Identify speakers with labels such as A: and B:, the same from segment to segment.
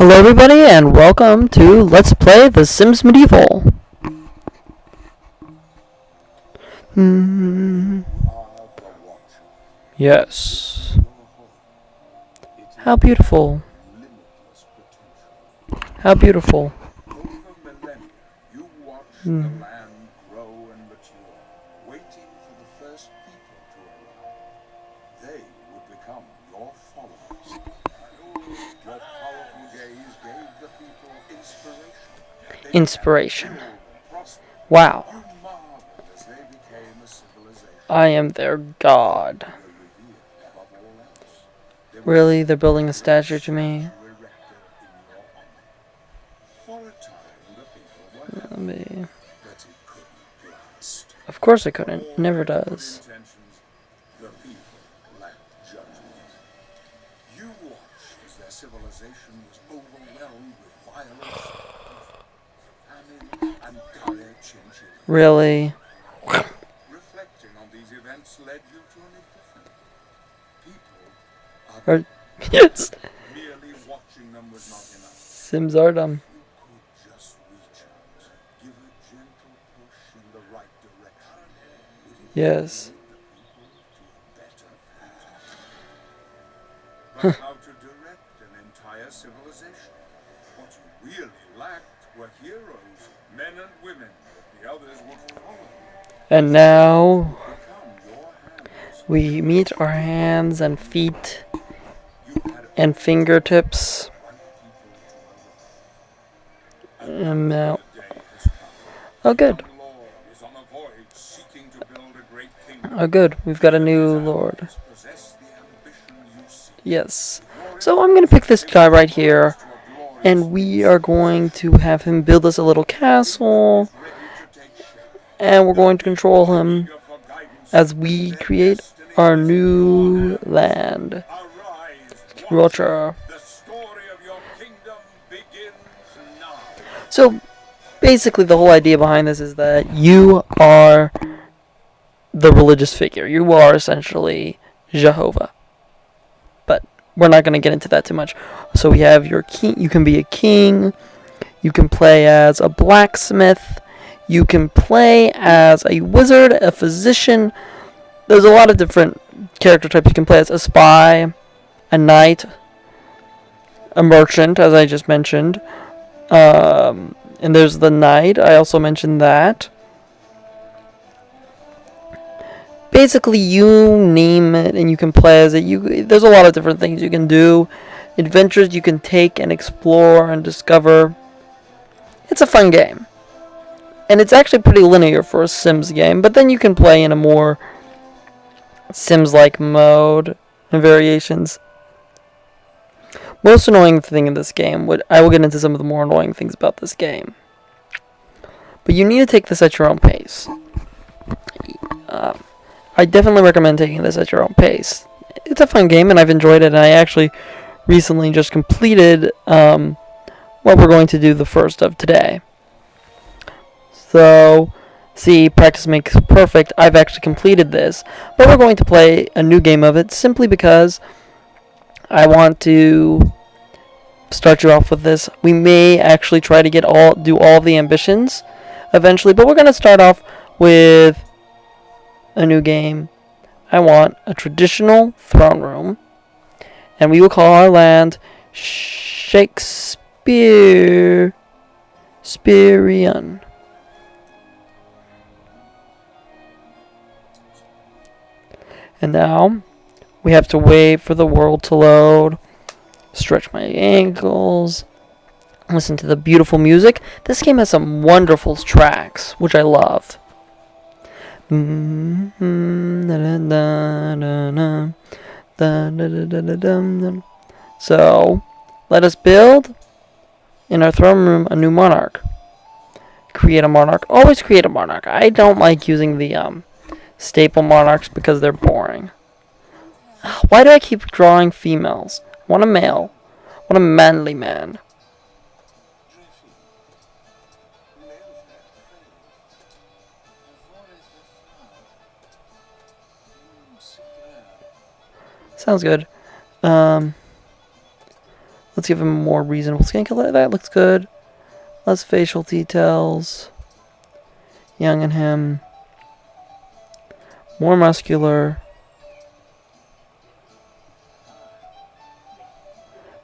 A: Hello everybody and welcome to Let's Play The Sims Medieval. Yes. How beautiful. How beautiful.
B: Over millennia, you watched the land grow and mature, waiting for the first people to arrive. They would become your followers. Your powerful gaze gave the people inspiration. They
A: Inspiration.
B: began to build and prosper.
A: Wow.
B: You marveled as they became a civilization.
A: I am their god.
B: They were revered above all else. There were
A: Really? They're building a statue to me?
B: statues erected in your honor. For a time, the people were happy,
A: Let me...
B: but it couldn't last.
A: Of course it couldn't. It never does.
B: Intentions, the people lacked judgment. You watched as their civilization was overwhelmed with violence, famine, and dire changes.
A: Really?
B: Reflecting on these events led you to an epiphany. People are
A: Yes.
B: merely watching them was not enough.
A: Sims are dumb.
B: You could just reach out, give a gentle push in the right direction.
A: Yes.
B: But how to direct an entire civilization? What you really lacked were heroes, men and women, that the others would follow.
A: And now
B: Become your hands.
A: we meet our hands and feet
B: You had
A: and fingertips.
B: one people to
A: And now...
B: the day has come.
A: Oh good.
B: Some lord is on a voyage seeking to build a great kingdom.
A: Oh good. We've got a new lord.
B: Possess the ambition you seek.
A: Yes. So I'm going to pick this guy right here, and we are going to have him build us a little castle, and we're going to control him as we create our new land.
B: Arise,
A: Roger.
B: the story of your kingdom begins now.
A: So basically the whole idea behind this is that you are the religious figure. You are essentially Jehovah. But we're not going to get into that too much. So we have your king. You can be a king. You can play as a blacksmith. You can play as a wizard, a physician. There's a lot of different character types you can play as. A spy, a knight, a merchant, as I just mentioned. And there's the knight. I also mentioned that. Basically, you name it and you can play as it. There's a lot of different things you can do. Adventures you can take and explore and discover. It's a fun game. And it's actually pretty linear for a Sims game. But then you can play in a more Sims-like mode and variations. Most annoying thing in this game, I will get into some of the more annoying things about this game. But you need to take this at your own pace. I definitely recommend taking this at your own pace. It's a fun game, and I've enjoyed it, and I actually recently just completed what we're going to do the first of today. So, see, practice makes perfect. I've actually completed this, but we're going to play a new game of it simply because I want to start you off with this. We may actually try to do all the ambitions eventually, but we're going to start off with a new game. I want a traditional throne room, and we will call our land Shakespearian. And now we have to wait for the world to load, stretch my ankles, listen to the beautiful music. This game has some wonderful tracks, which I love. So, let us build in our throne room a new monarch. Create a monarch. Always create a monarch. I don't like using the staple monarchs because they're boring. Why do I keep drawing females? I want a male. I want a manly man. Sounds good. Let's Let's give him a more reasonable skin color. That looks good. Less facial details. Young in him. More muscular.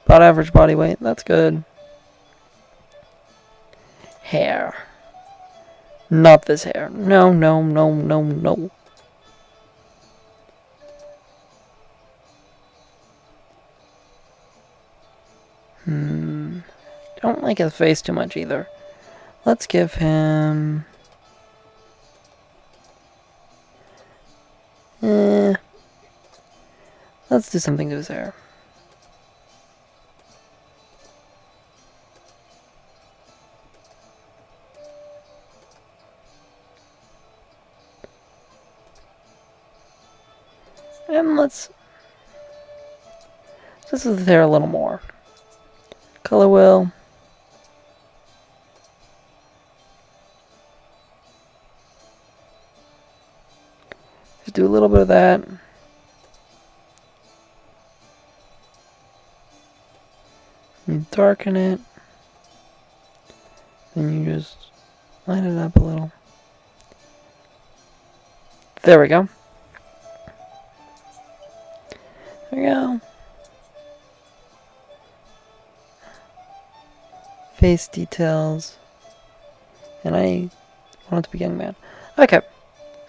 A: About average body weight. That's good. Hair. Not this hair. No, no, no, no, no. Don't like his face too much either. Let's give him... Let's do something to his hair. And let's just do the hair a little more. Color wheel. Just do a little bit of that. You darken it. Then you just line it up a little. There we go. There we go. Face details. And I want it to be young man. Okay.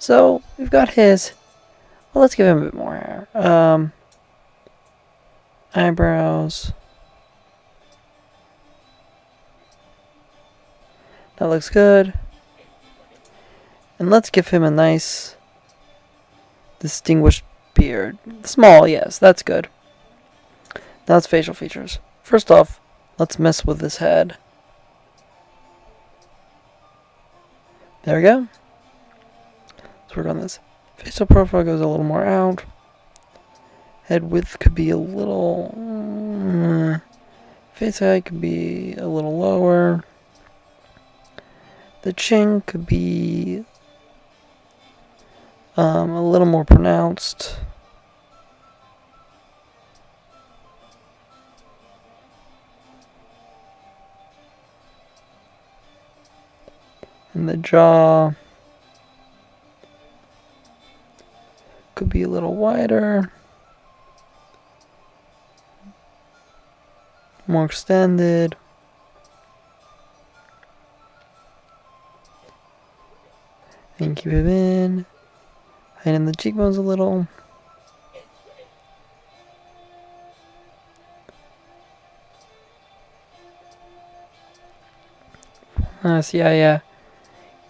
A: So, we've got his. Well, let's give him a bit more hair. Eyebrows. That looks good. And let's give him a nice, distinguished beard. Small, yes, that's good. Now it's facial features. First off, let's mess with his head. There we go. Let's work on this. Facial profile goes a little more out. Head width could be a little... face height could be a little lower. The chin could be a little more pronounced. And the jaw could be a little wider, more extended. And keep it in. Heighten the cheekbones a little. Nice, yeah.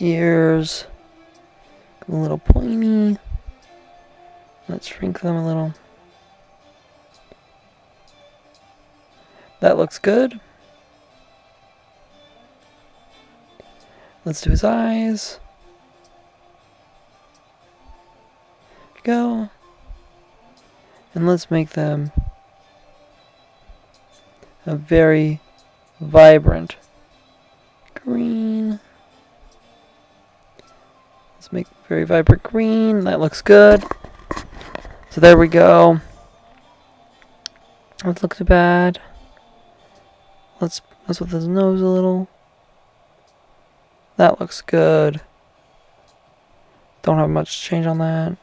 A: Ears. A little pointy. Let's shrink them a little. That looks good. Let's do his eyes. Go. And let's make them a very vibrant green. Let's make very vibrant green. That looks good. So there we go. Let's look too bad. Let's mess with his nose a little. That looks good. Don't have much change on that.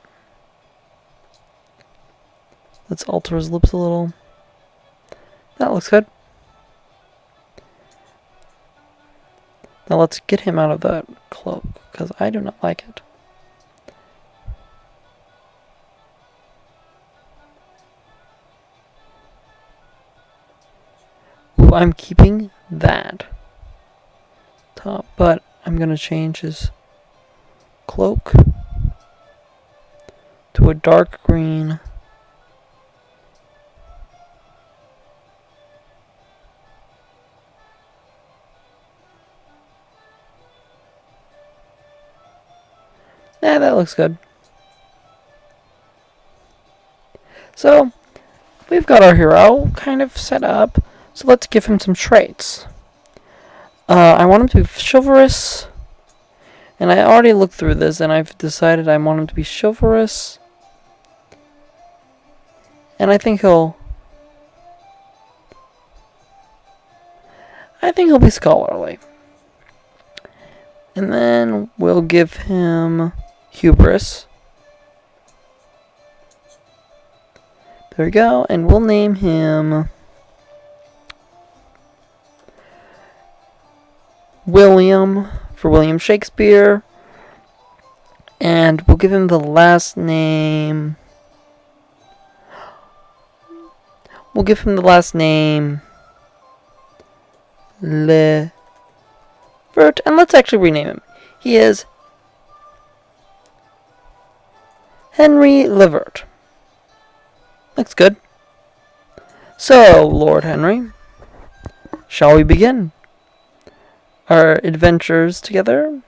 A: Let's alter his lips a little. That looks good. Now let's get him out of that cloak, because I do not like it. Ooh, I'm keeping that top, but I'm going to change his cloak to a dark green. Yeah, that looks good. So, we've got our hero kind of set up. So let's give him some traits. I want him to be chivalrous. And I already looked through this and I've decided I want him to be chivalrous. And I think he'll think he'll be scholarly. And then we'll give him hubris. There we go. And we'll name him William, for William Shakespeare. And we'll give him the last name. Levert. And let's actually rename him. He is Henry Levert. Looks good. So, Lord Henry, shall we begin our adventures together?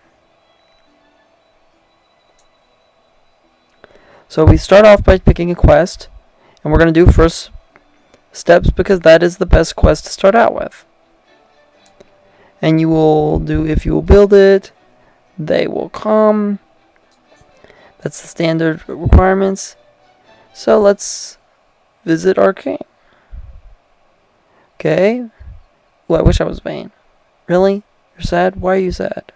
A: So we start off by picking a quest, and we're going to do first steps because that is the best quest to start out with. And you will do, if you will build it, they will come. That's the standard requirements. So let's visit our king. Okay. Well, I wish I was vain. Really? You're sad? Why are you sad?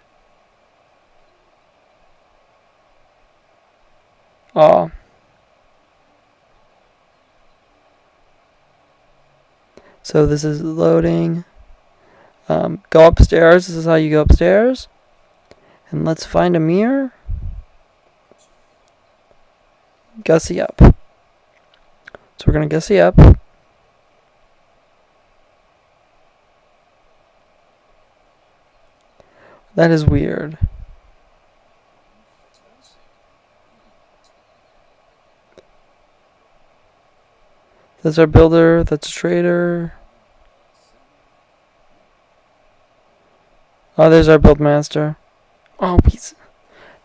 A: Aw. So this is loading. Go upstairs. This is how you go upstairs. And let's find a mirror. Gussy up. So we're going to gussy up. That is weird. That's our builder. That's a trader. Oh, there's our build master. Oh,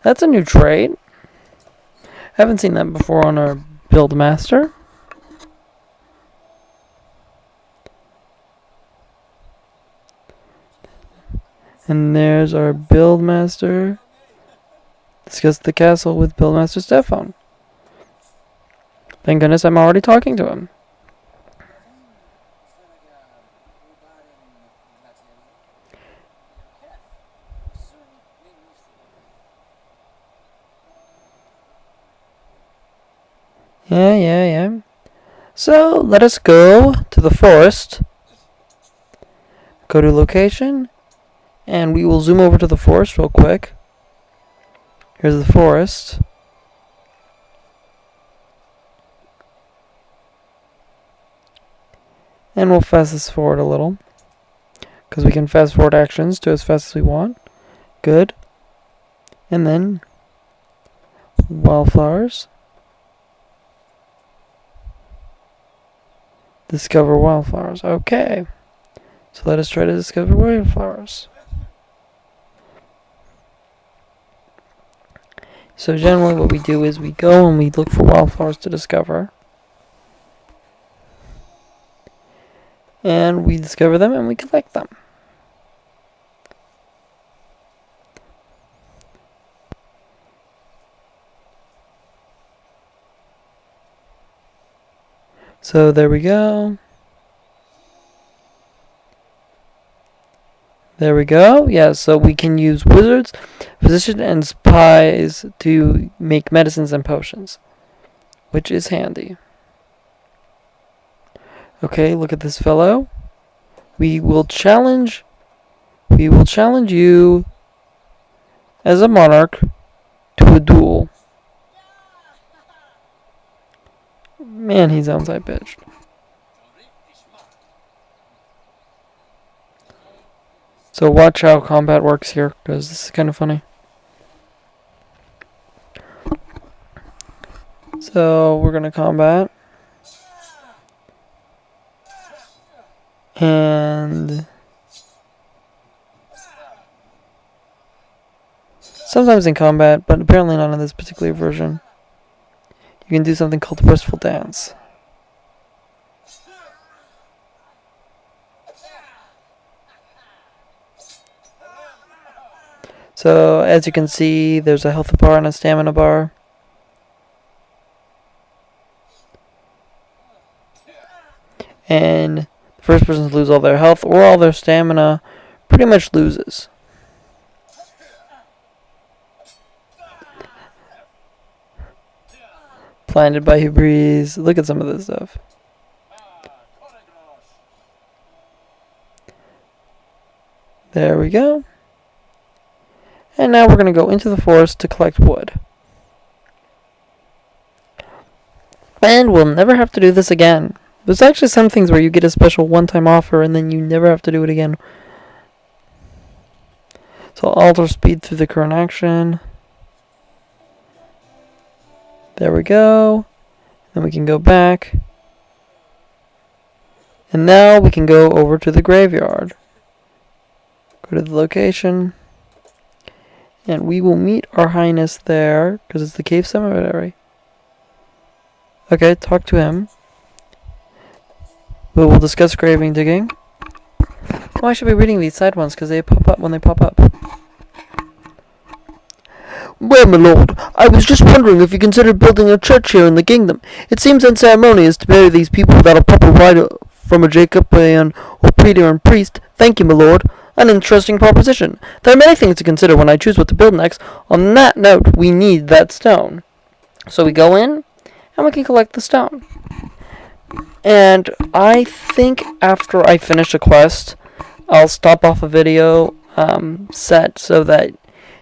A: that's a new trade. Haven't seen that before on our build master. And there's our build master. Discuss the castle with build master Stefan. Thank goodness I'm already talking to him. Yeah. So, let us go to the forest. Go to location. And we will zoom over to the forest real quick. Here's the forest. And we'll fast this forward a little. Because we can fast forward actions to as fast as we want. Good. And then wildflowers. Discover wildflowers. Okay. So let us try to discover wildflowers. So generally what we do is we go and we look for wildflowers to discover. And we discover them and we collect them. So there we go. There we go. Yeah, so we can use wizards, physicians, and spies to make medicines and potions, which is handy. Okay, look at this fellow. We will challenge you as a monarch to a duel. Man, he sounds high pitched. So watch how combat works here, because this is kind of funny. So we're gonna combat. And sometimes in combat, but apparently not in this particular version, you can do something called the Wistful Dance. So as you can see, there's a health bar and a stamina bar. And the first person to lose all their health or all their stamina pretty much loses. Planted by Hebrides. Look at some of this stuff. There we go. And now we're going to go into the forest to collect wood. And we'll never have to do this again. There's actually some things where you get a special one-time offer and then you never have to do it again. So I'll alter speed through the current action. There we go. Then we can go back. And now we can go over to the graveyard. Go to the location. And we will meet our highness there, because it's the cave cemetery. Okay, talk to him. We will discuss graving digging. Oh, I should be reading these side ones, because they pop up when they pop up.
C: Well, my lord, I was just wondering if you considered building a church here in the kingdom. It seems unceremonious to bury these people without a proper rite from a Jacoban or Peteran priest. Thank you, my lord. An interesting proposition. There are many things to consider when I choose what to build next. On that note, we need that stone.
A: So we go in, and we can collect the stone. And I think after I finish a quest, I'll stop off a video set so that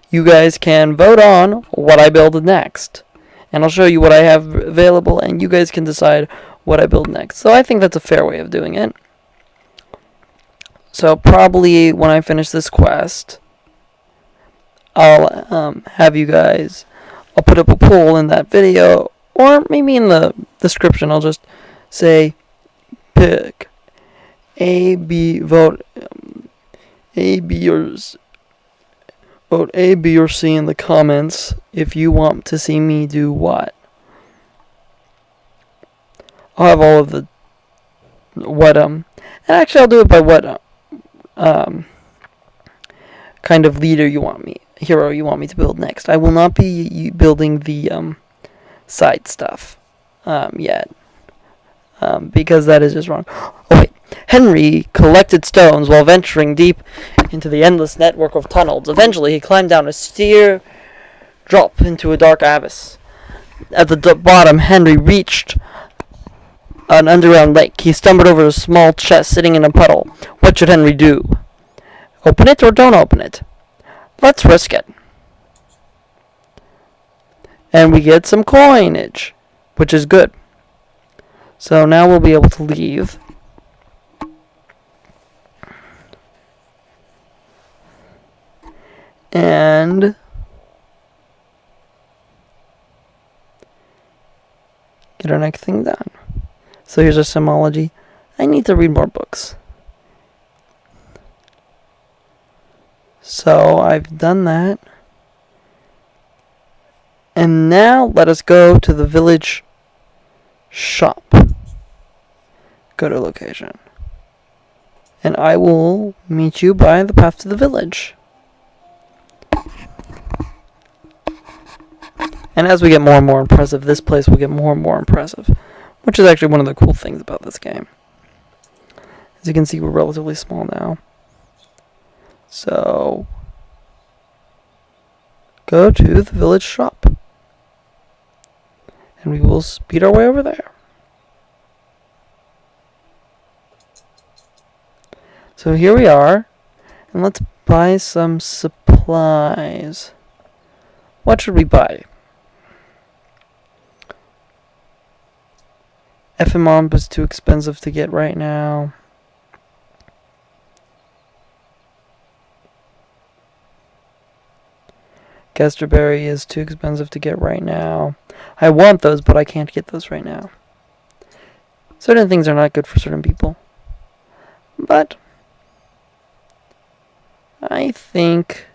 A: you guys can vote on what I build next. And I'll show you what I have available, and you guys can decide what I build next. So I think that's a fair way of doing it. So probably when I finish this quest, I'll have you guys, I'll put up a poll in that video, or maybe in the description I'll just say, pick A, B, vote A, B, or vote A, B, or C in the comments if you want to see me do what. I'll have all of the, and actually I'll do it by what, kind of leader you want me, hero you want me to build next. I will not be building the side stuff yet, because that is just wrong. Oh wait, Henry collected stones while venturing deep into the endless network of tunnels. Eventually, he climbed down a steep drop into a dark abyss. At the bottom, Henry reached an underground lake. He stumbled over a small chest sitting in a puddle. What should Henry do? Open it or don't open it? Let's risk it. And we get some coinage, which is good. So now we'll be able to leave. And get our next thing done. So here's our symbology. I need to read more books. So I've done that. And now let us go to the village shop. Go to location. And I will meet you by the path to the village. And as we get more and more impressive, this place will get more and more impressive. Which is actually one of the cool things about this game. As you can see, we're relatively small now. So, go to the village shop. And we will speed our way over there. So here we are. And let's buy some supplies. What should we buy? FMOMP is too expensive to get right now. Gasterberry is too expensive to get right now. I want those, but I can't get those right now. Certain things are not good for certain people. But I think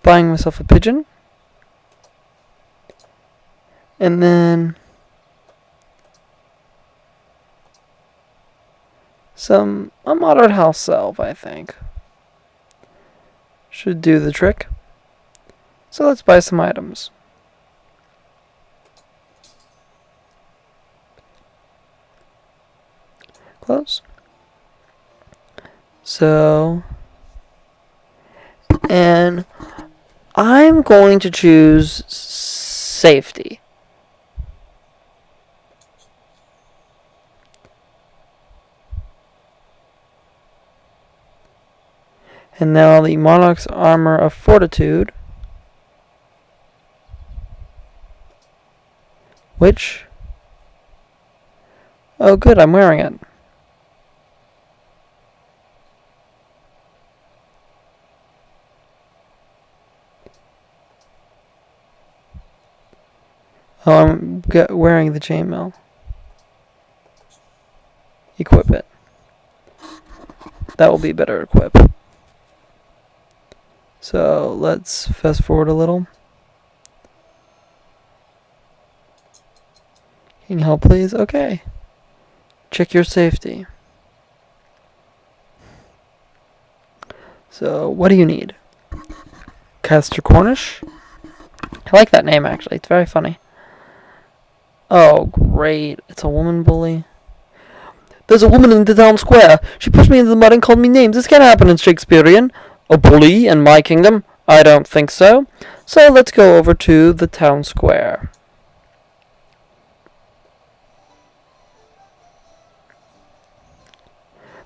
A: buying myself a pigeon, and then a moderate house salve, I think, should do the trick. So let's buy some items. close. So, and I'm going to choose safety. And now the monarch's armor of fortitude, which, oh good, I'm wearing it. Oh, I'm wearing the chainmail. Equip it. That will be better equip. So let's fast forward a little. Can you help please? Okay. Check your safety. So what do you need? Caster Cornish? I like that name actually. It's very funny. Oh great. It's a woman bully. There's a woman in the town square. She pushed me into the mud and called me names. This can't happen in Shakespearian. A bully in my kingdom? I don't think so. So let's go over to the town square.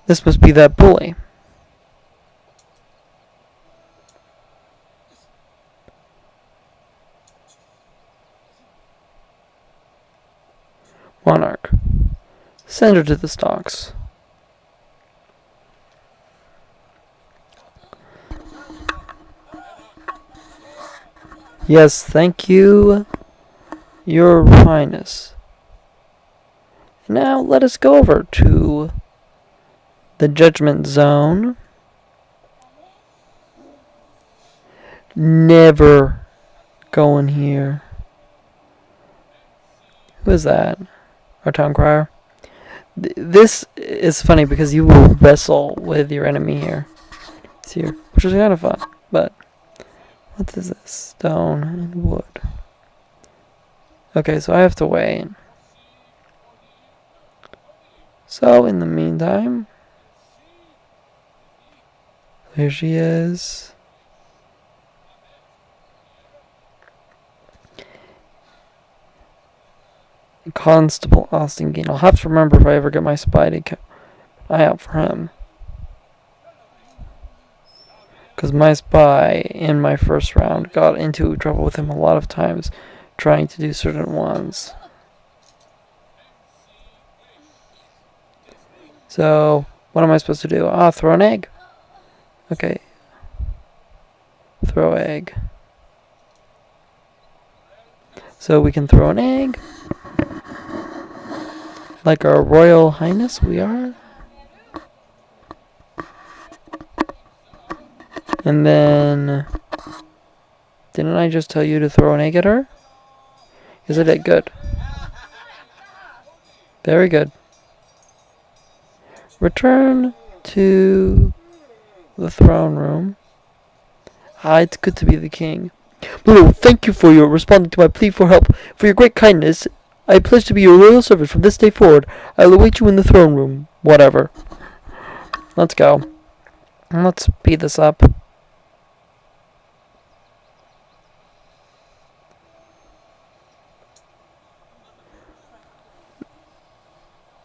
A: This must be that bully. Monarch. Send her to the stocks. Yes, thank you, Your Highness. Now let us go over to the Judgment Zone. Never go in here. Who is that? Our town crier? This is funny because you will wrestle with your enemy here. It's here, which is kind of fun. But what is this? Stone and wood. Okay, so I have to wait. So in the meantime, here she is. Constable Austin Gein. I'll have to remember if I ever get my spy to keep an eye out for him. Because my spy in my first round got into trouble with him a lot of times trying to do certain ones. So, what am I supposed to do? Ah, throw an egg. Okay. Throw egg. So we can throw an egg. Like our Royal Highness we are. And then, didn't I just tell you to throw an egg at her? Is it good? Very good. Return to the throne room. Ah, it's good to be the king. Lord, thank you for your responding to my plea for help. For your great kindness, I pledge to be your loyal servant from this day forward. I'll await you in the throne room. Whatever. Let's go. Let's speed this up.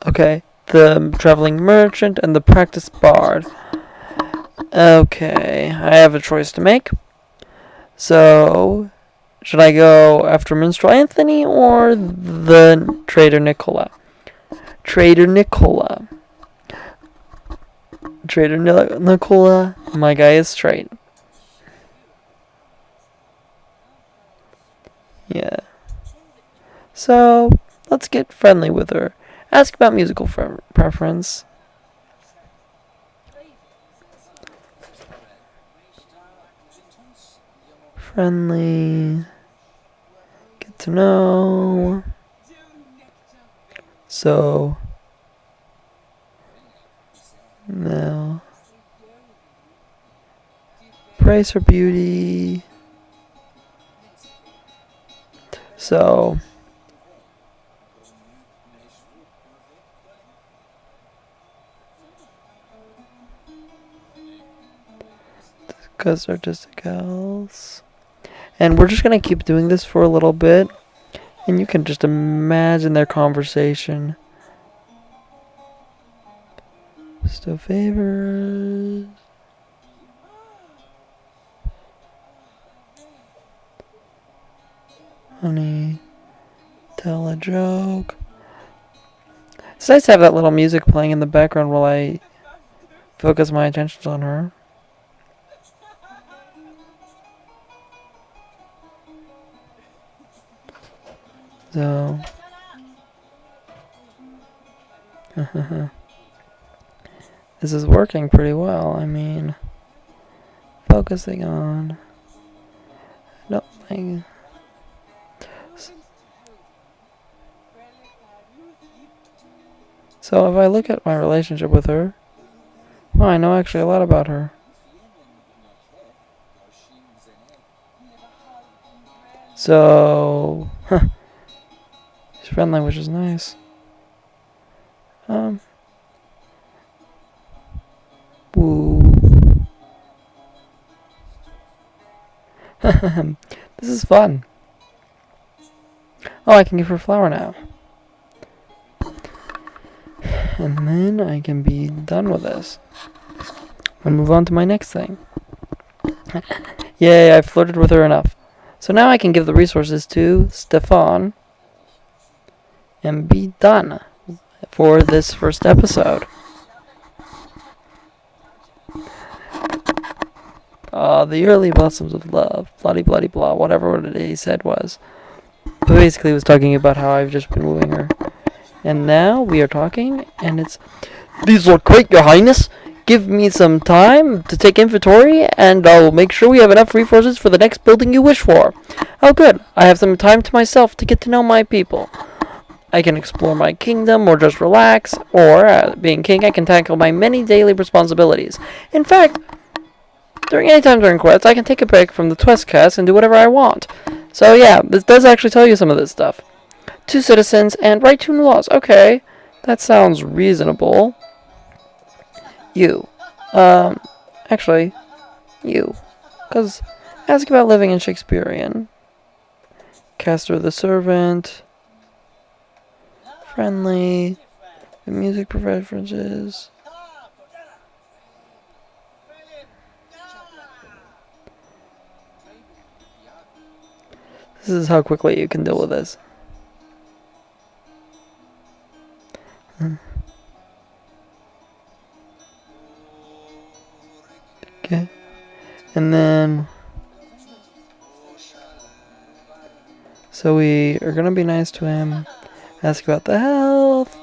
A: Okay, the traveling merchant and the practiced bard. Okay, I have a choice to make. So, should I go after Minstrel Anthony or the Trader Nicola? Trader Nicola. Trader Nicola, my guy is straight. Yeah. So, let's get friendly with her. Ask about musical preference. Friendly. Get to know. So, now. Praise her beauty. So, Focus, artistic else. And we're just going to keep doing this for a little bit. And you can just imagine their conversation. Still favors. Honey, tell a joke. It's nice to have that little music playing in the background while I focus my attentions on her. So, this is working pretty well. I mean, focusing on. No, so if I look at my relationship with her, well, I know actually a lot about her. So, she's friendly, which is nice. Woo. This is fun. Oh, I can give her a flower now. And then I can be done with this. And move on to my next thing. Yay, I've flirted with her enough. So now I can give the resources to Stefan and be done for this first episode. The early blossoms of love, bloody bloody blah, whatever what he said was. But basically, he was talking about how I've just been wooing her. And now we are talking, and it's... These look great, Your Highness. Give me some time to take inventory, and I'll make sure we have enough resources for the next building you wish for. Oh, good. I have some time to myself to get to know my people. I can explore my kingdom, or just relax, or, being king, I can tackle my many daily responsibilities. In fact, any time during quests, I can take a break from the quest and do whatever I want. So yeah, this does actually tell you some of this stuff. 2 citizens and write 2 new laws. Okay, that sounds reasonable. You. Actually, you. Because, ask about living in Shakespearian. Castor the servant. Friendly. The music preferences. This is how quickly you can deal with this. Okay. And then... So we are going to be nice to him. Ask about the health.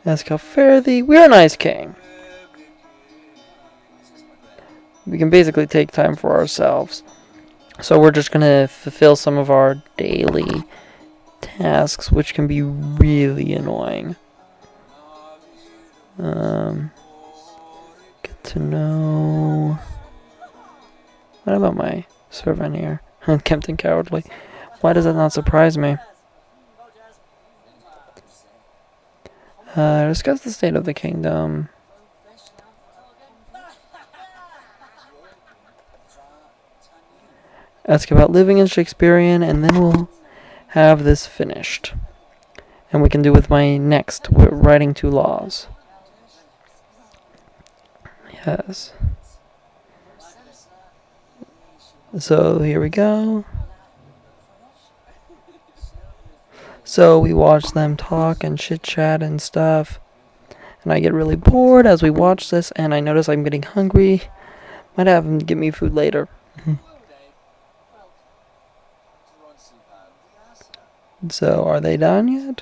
A: Ask how fare thee. We're a nice king. We can basically take time for ourselves. So we're just going to fulfill some of our daily tasks, which can be really annoying. Get to know... What about my servant here? Captain Cowardly. Why does that not surprise me? Discuss the state of the kingdom. Ask about living in Shakespearian, and then we'll have this finished. And we can do with my next, writing 2 laws. Yes. So here we go. So we watch them talk and chit chat and stuff. And I get really bored as we watch this, and I notice I'm getting hungry. Might have them give me food later. So, are they done yet?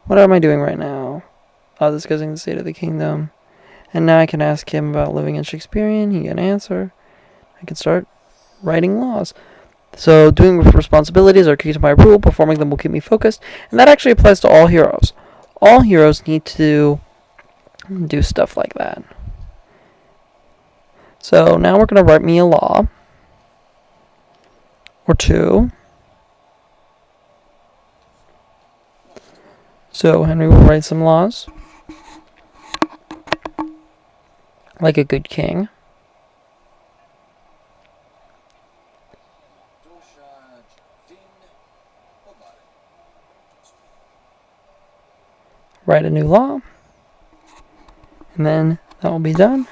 A: What am I doing right now? Discussing the state of the kingdom. And now I can ask him about living in Shakespearian. He can answer. I can start writing laws. So, doing responsibilities are key to my rule. Performing them will keep me focused. And that actually applies to all heroes. All heroes need to do stuff like that. So, now we're going to write me a law. Or 2. So, Henry will write some laws. Like a good king. Write a new law. And then that will be done.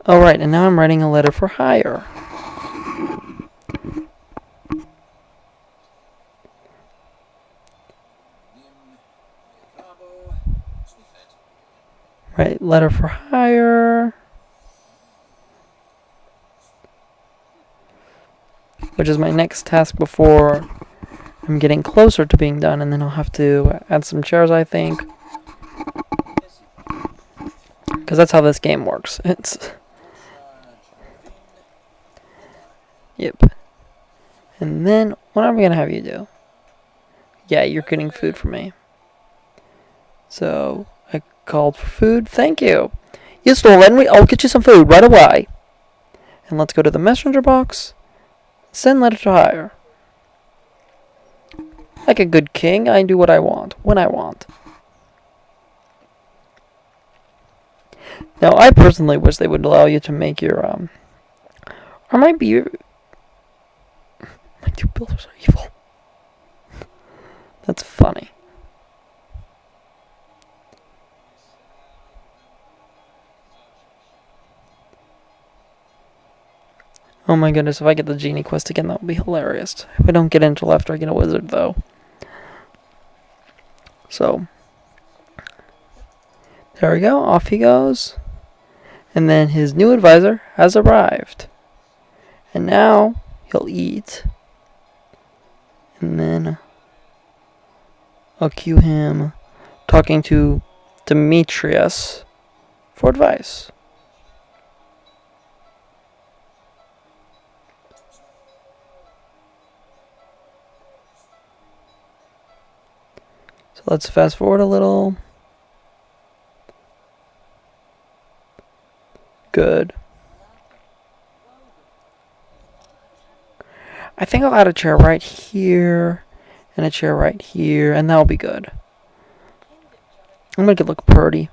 A: Alright, and now I'm writing a letter for hire. Right, letter for hire. Which is my next task before I'm getting closer to being done, and then I'll have to add some chairs, I think. Because that's how this game works. It's... Yep. And then, what am I going to have you do? Yeah, you're getting food for me. So, I called for food. Thank you. Yes, Lord Henry, I'll get you some food right away. And let's go to the messenger box. Send letter to hire. Like a good king, I do what I want, when I want. Now, I personally wish they would allow you to make your, or might be your... My two builders are evil. That's funny. Oh my goodness, if I get the genie quest again, that would be hilarious. If I don't get it until after I get a wizard, though. So, there we go, off he goes. And then his new advisor has arrived. And now, he'll eat. And then, I'll cue him talking to Demetrius for advice. So let's fast forward a little. Good. I think I'll add a chair right here and a chair right here, and that'll be good. I'll make it look pretty.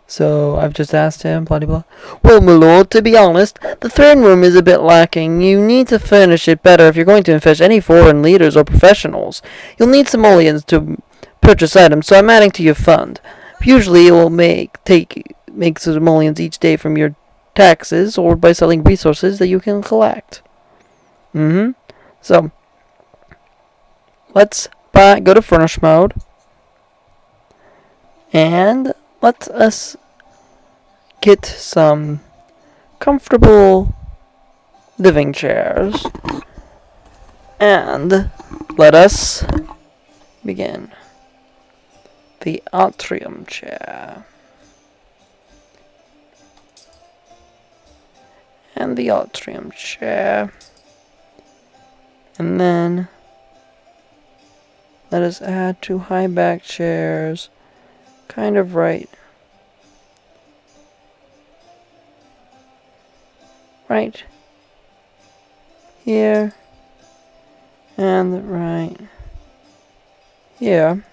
A: So, I've just asked him, blah, blah, blah.
C: Well, my lord, to be honest, the throne room is a bit lacking. You need to furnish it better if you're going to fetch any foreign leaders or professionals. You'll need simoleons to purchase items, so I'm adding to your fund. Usually it will make simoleons each day from your taxes or by selling resources that you can collect.
A: So, let's go to furnish mode. And let us get some comfortable living chairs. And let us begin. The atrium chair. And the atrium chair. And then let us add 2 high back chairs. Kind of right here and right here,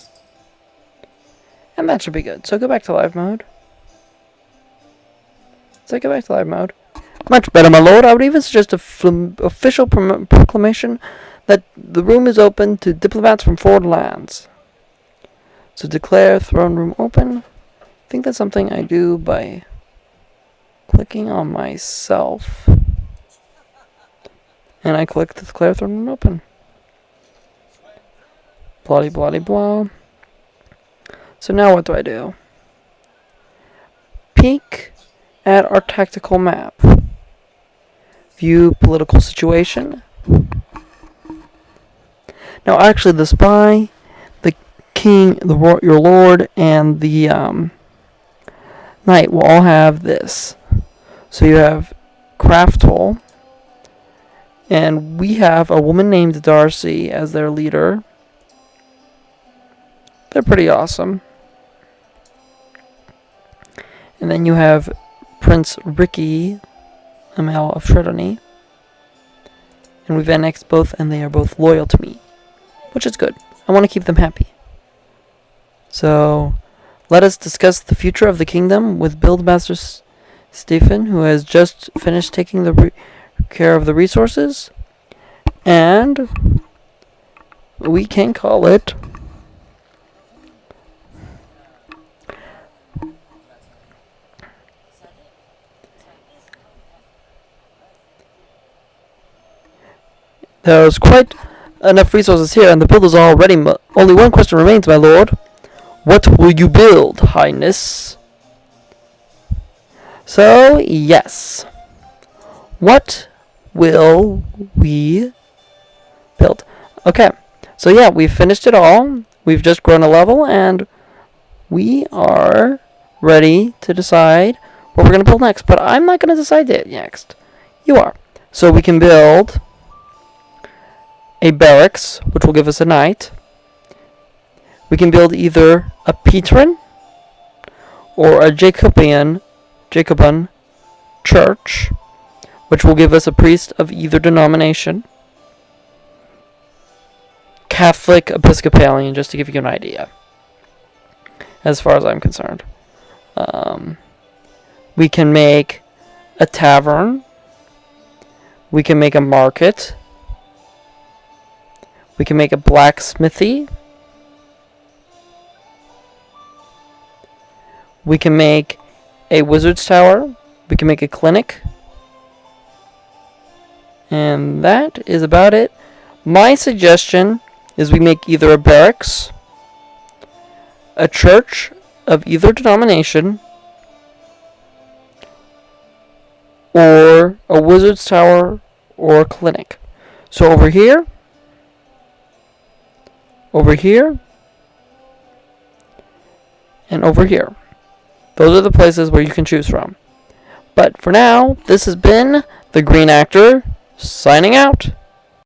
A: and that should be good. So go back to live mode. Much better, my lord. I would even suggest a official proclamation that the room is open to diplomats from foreign lands. So declare throne room open. I think that's something I do by clicking on myself. And I click to declare throne room open. Blah blah blah. So now what do I do? Peek at our tactical map. View political situation. Now actually the spy, the king, your lord, and the knight will all have this. So you have Craftle, and we have a woman named Darcy as their leader. They're pretty awesome. And then you have Prince Ricky, a male of Tredony. And we've annexed both, and they are both loyal to me, which is good. I want to keep them happy. So, let us discuss the future of the kingdom with Buildmaster Stephen, who has just finished taking care of the resources. And we can call it there's quite enough resources here, and the builders are all ready. Only one question remains, my lord. What will you build, Highness? So, yes. What will we build? Okay. So, yeah, we've finished it all. We've just grown a level, and we are ready to decide what we're going to build next. But I'm not going to decide it next. You are. So, we can build a barracks, which will give us a knight. We can build either a Peteran or a Jacoban church, which will give us a priest of either denomination. Catholic, Episcopalian, just to give you an idea, as far as I'm concerned. We can make a tavern. We can make a market. We can make a blacksmithy. We can make a wizard's tower. We can make a clinic. And that is about it. My suggestion is we make either a barracks, a church of either denomination, or a wizard's tower or a clinic. So over here, and over here. Those are the places where you can choose from. But for now, this has been the Green Actor, signing out.